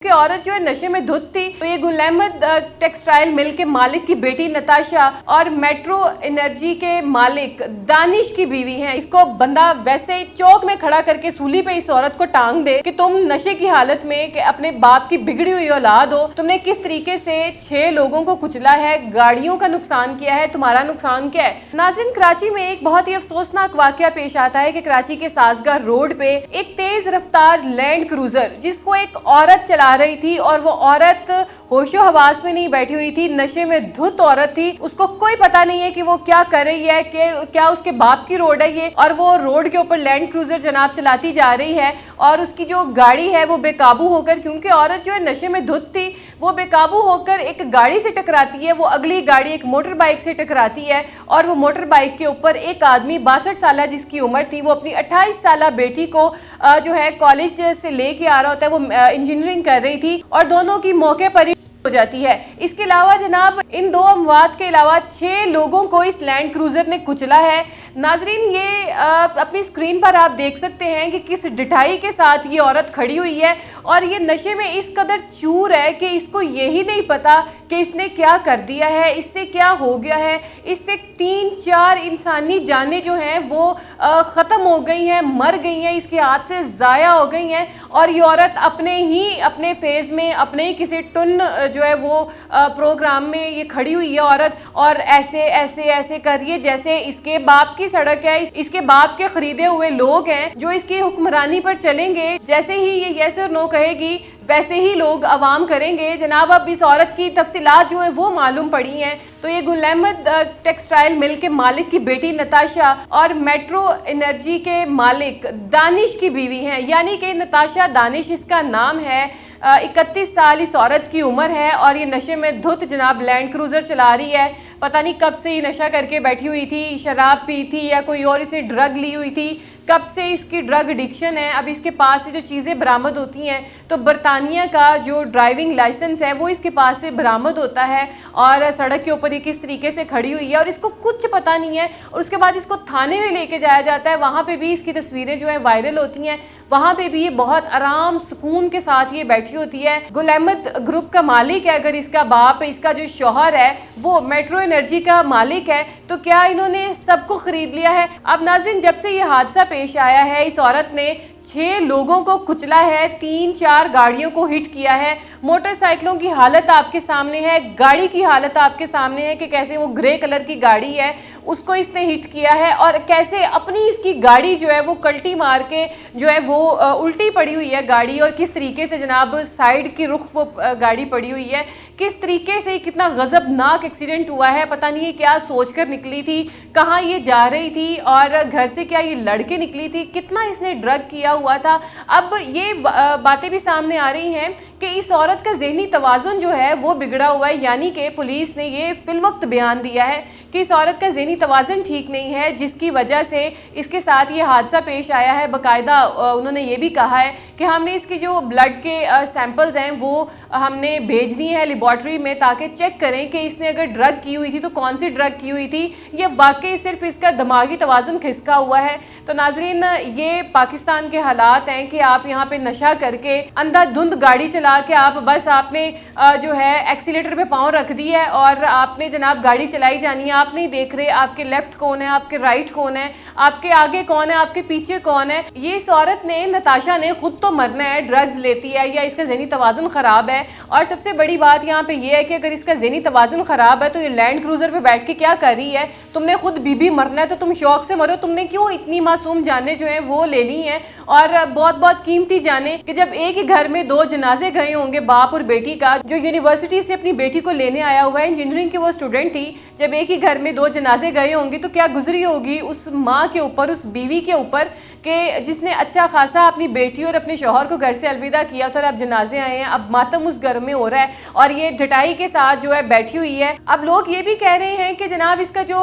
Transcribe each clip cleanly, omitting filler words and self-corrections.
कि औरत जो है नशे में धुत थी। तो ये गुल अहमद टेक्सटाइल मिल के मालिक की बेटी नताशा और मेट्रो एनर्जी के मालिक दानिश की बीवी हैं। इसको बंदा वैसे चौक में खड़ा करके सूली पे इस औरत को टांग दे कि तुम नशे की हालत में कि अपने बाप की बिगड़ी हुई औलाद हो, तुमने किस तरीके से 6 लोगों को कुचला है, गाड़ियों का नुकसान किया है, तुम्हारा नुकसान क्या है। नाज़रीन, कराची में एक बहुत ही अफसोसनाक वाकया पेश आता है कि कराची के सासगार रोड पे एक तेज रफ्तार लैंड क्रूजर जिसको एक औरत चला रही थी और वो औरत होशो हवास में नहीं बैठी हुई थी, नशे में धुत औरत थी। उसको कोई पता नहीं है कि वो क्या कर रही है, कि क्या उसके बाप की रोड है ये, और वो रोड के ऊपर लैंड क्रूजर जनाब चलाती जा रही है और उसकी जो गाड़ी है वो बेकाबू होकर, क्योंकि औरत जो है नशे में धुत थी, वो बेकाबू होकर एक गाड़ी से टकराती है। वो अगली गाड़ी एक मोटर बाइक से टकराती है और वो मोटर बाइक के ऊपर एक आदमी 62 साल जिसकी उम्र थी, वो अपनी 28 साल बेटी को जो है कॉलेज से लेके आ रहा होता है, वो इंजीनियरिंग कर रही थी और दोनों की मौके पर ही हो जाती है। इसके अलावा जनाब इन 2 अमवात के अलावा 6 लोगों को इस लैंड क्रूजर ने कुचला है। नाजरीन, ये अपनी स्क्रीन पर आप देख सकते हैं कि किस डिठाई के साथ ये औरत खड़ी हुई है और ये नशे में इस कदर चूर है कि इसको यही नहीं पता कि इसने क्या कर दिया है, इससे क्या हो गया है। इससे 3-4 इंसानी जानें जो हैं वो ख़त्म हो गई हैं, मर गई हैं, इसके हाथ से ज़ाया हो गई हैं और ये औरत अपने फेज़ में अपने ही किसी टुन जो है वो प्रोग्राम में ये खड़ी हुई है औरत, और ऐसे ऐसे ऐसे करिए जैसे इसके बाप की सड़क है, इसके बाप के खरीदे हुए लोग हैं जो इसकी हुक्मरानी पर चलेंगे। जैसे ही ये यस और नो कहेगी वैसे ही लोग आवाम करेंगे। जनाब, अब इस औरत की तफसीलात जो है वो मालूम पड़ी हैं। तो ये गुल अहमद टेक्सटाइल मिल के मालिक की बेटी नताशा और मेट्रो एनर्जी के मालिक दानिश की बीवी हैं, यानी कि नताशा दानिश इसका नाम है। 31 साल इस औरत की उम्र है और ये नशे में धुत जनाब लैंड क्रूजर चला रही है। पता नहीं कब से ये नशा करके बैठी हुई थी, शराब पी थी या कोई और इसे ड्रग ली हुई थी, कब से इसकी ड्रग एडिक्शन है। अब इसके पास से जो चीज़ें बरामद होती हैं तो बरतानिया का जो ड्राइविंग लाइसेंस है वो इसके पास से बरामद होता है और सड़क के ऊपर ये किस तरीके से खड़ी हुई है और इसको कुछ पता नहीं है। और उसके बाद इसको थाने में लेके जाया जाता है, वहाँ पे भी इसकी तस्वीरें जो है वायरल होती हैं, वहाँ पे भी ये बहुत आराम सुकून के साथ ये बैठी होती है। गुल अहमद ग्रुप का मालिक है, अगर इसका बाप, इसका जो शौहर है वो मेट्रो एनर्जी का मालिक है, तो क्या इन्होंने सबको खरीद लिया है। अब नाज़रीन, जब से ये हादसा पेश आया है, इस औरत ने 6 लोगों को कुचला है, 3-4 गाड़ियों को हिट किया है। मोटरसाइकिलों की हालत आपके सामने है, गाड़ी की हालत आपके सामने है कि कैसे वो ग्रे कलर की गाड़ी है उसको इसने हिट किया है और कैसे अपनी इसकी गाड़ी जो है वो कल्टी मार के जो है वो उल्टी पड़ी हुई है गाड़ी, और किस तरीके से जनाब साइड की रुख वो गाड़ी पड़ी हुई है, किस तरीके से कितना गजबनाक एक्सीडेंट हुआ है। पता नहीं क्या सोच कर निकली थी, कहाँ ये जा रही थी और घर से क्या ये लड़के निकली थी, कितना इसने ड्रग किया हुआ था। अब ये बातें भी सामने आ रही हैं कि इस औरत का ज़हनी तवाज़ुन जो है वो बिगड़ा हुआ है, यानी कि पुलिस ने ये फिलवक्त बयान दिया है कि इस औरत का ज़हनी तवाज़ुन ठीक नहीं है, जिसकी वजह से इसके साथ ये हादसा पेश आया है। बाकायदा उन्होंने ये भी कहा है कि हमने इसकी जो ब्लड के सैंपल्स हैं वो हमने भेज दिए हैं लेबॉर्ट्री में ताकि चेक करें कि इसने अगर ड्रग की हुई थी तो कौन सी ड्रग की हुई थी, या वाकई सिर्फ इसका दिमागी तवाज़ुन खिसका हुआ है। तो नाजरीन, ये पाकिस्तान के हालात हैं कि आप यहाँ पे नशा करके अंधाधुंध गाड़ी चला के आप बस आपने जो है एक्सीलेटर पे पाँव रख दी है और आपने जनाब गाड़ी चलाई जानी है। आप नहीं देख रहे आपके लेफ्ट कौन है, आपके राइट कौन है, आपके आगे कौन है, आपके पीछे कौन है। ये इस औरत ने, नताशा ने खुद तो मरना है, ड्रग्स लेती है या इसका ज़हनी तवाज़ुन ख़राब है। और सबसे बड़ी बात यहाँ पे ये है कि अगर इसका ज़हनी तवाज़ुन ख़राब है तो ये लैंड क्रूज़र पे बैठ के क्या कर रही है। तुमने खुद बीबी मरना है तो तुम शौक से मरो, तुमने क्यों इतनी मासूम जाने जो है वो ले ली हैं, और बहुत बहुत कीमती जाने कि जब एक ही घर में 2 जनाजे गए होंगे, बाप और बेटी का, जो यूनिवर्सिटी से अपनी बेटी को लेने आया हुआ है, इंजीनियरिंग की वो स्टूडेंट थी, जब एक ही घर में 2 जनाजे गए होंगे तो क्या गुजरी होगी उस माँ के ऊपर, उस बीवी के ऊपर, कि जिसने अच्छा खासा अपनी बेटी और अपने शौहर को घर से अलविदा किया था और अब जनाजे आए हैं, अब मातम उस घर में हो रहा है और ये ढटाई के साथ जो है बैठी हुई है। अब लोग ये भी कह रहे हैं कि जनाब इसका जो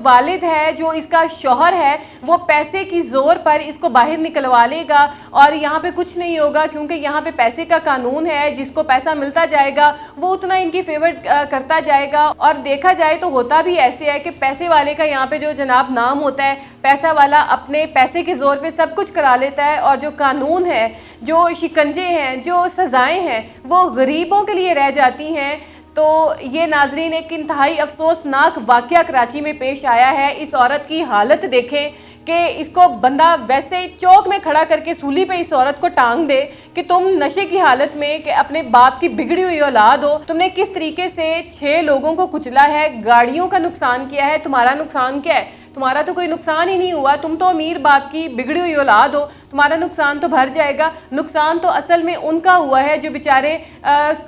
वालिद है, जो इसका शौहर है, वो पैसे की जोर पर इसको बाहर निकलवा लेगा और यहाँ पे कुछ नहीं होगा, क्योंकि यहाँ पे पैसे का कानून है, जिसको पैसा मिलता जाएगा वो उतना इनकी फेवर करता जाएगा। और देखा जाए तो होता भी ऐसे है कि पैसे वाले का यहाँ पे जो जनाब नाम होता है, पैसा वाला अपने पैसे के ज़ोर पे सब कुछ करा लेता है, और जो कानून है, जो शिकंजे हैं, जो सज़ाएं हैं, वो गरीबों के लिए रह जाती हैं। तो ये नाजरीन एक इंतहाई अफसोसनाक वाक़या कराची में पेश आया है। इस औरत की हालत देखें कि इसको बंदा वैसे चौक में खड़ा करके सूली पे इस औरत को टांग दे कि तुम नशे की हालत में, कि अपने बाप की बिगड़ी हुई औलाद हो, तुमने किस तरीके से 6 लोगों को कुचला है, गाड़ियों का नुकसान किया है, तुम्हारा नुकसान क्या है? तुम्हारा तो कोई नुकसान ही नहीं हुआ, तुम तो अमीर बाप की बिगड़ी हुई औलाद हो, तुम्हारा नुकसान तो भर जाएगा। नुकसान तो असल में उनका हुआ है जो बेचारे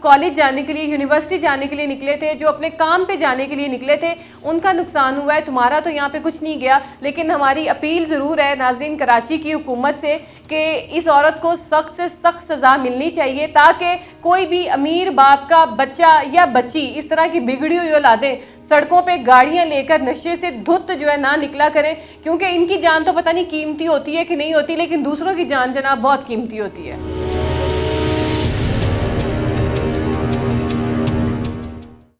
कॉलेज जाने के लिए, यूनिवर्सिटी जाने के लिए निकले थे, जो अपने काम पे जाने के लिए निकले थे, उनका नुकसान हुआ है। तुम्हारा तो यहाँ पे कुछ नहीं गया। लेकिन हमारी अपील ज़रूर है नाज़रीन कराची की हुकूमत से कि इस औरत को सख्त से सख्त सज़ा मिलनी चाहिए, ताकि कोई भी अमीर बाप का बच्चा या बच्ची इस तरह की बिगड़ी हुई औलादें सड़कों पे गाड़ियां लेकर नशे से धुत जो है ना निकला करें, क्योंकि इनकी जान तो पता नहीं कीमती होती है कि नहीं होती, लेकिन दूसरों की जान जनाब बहुत कीमती होती है।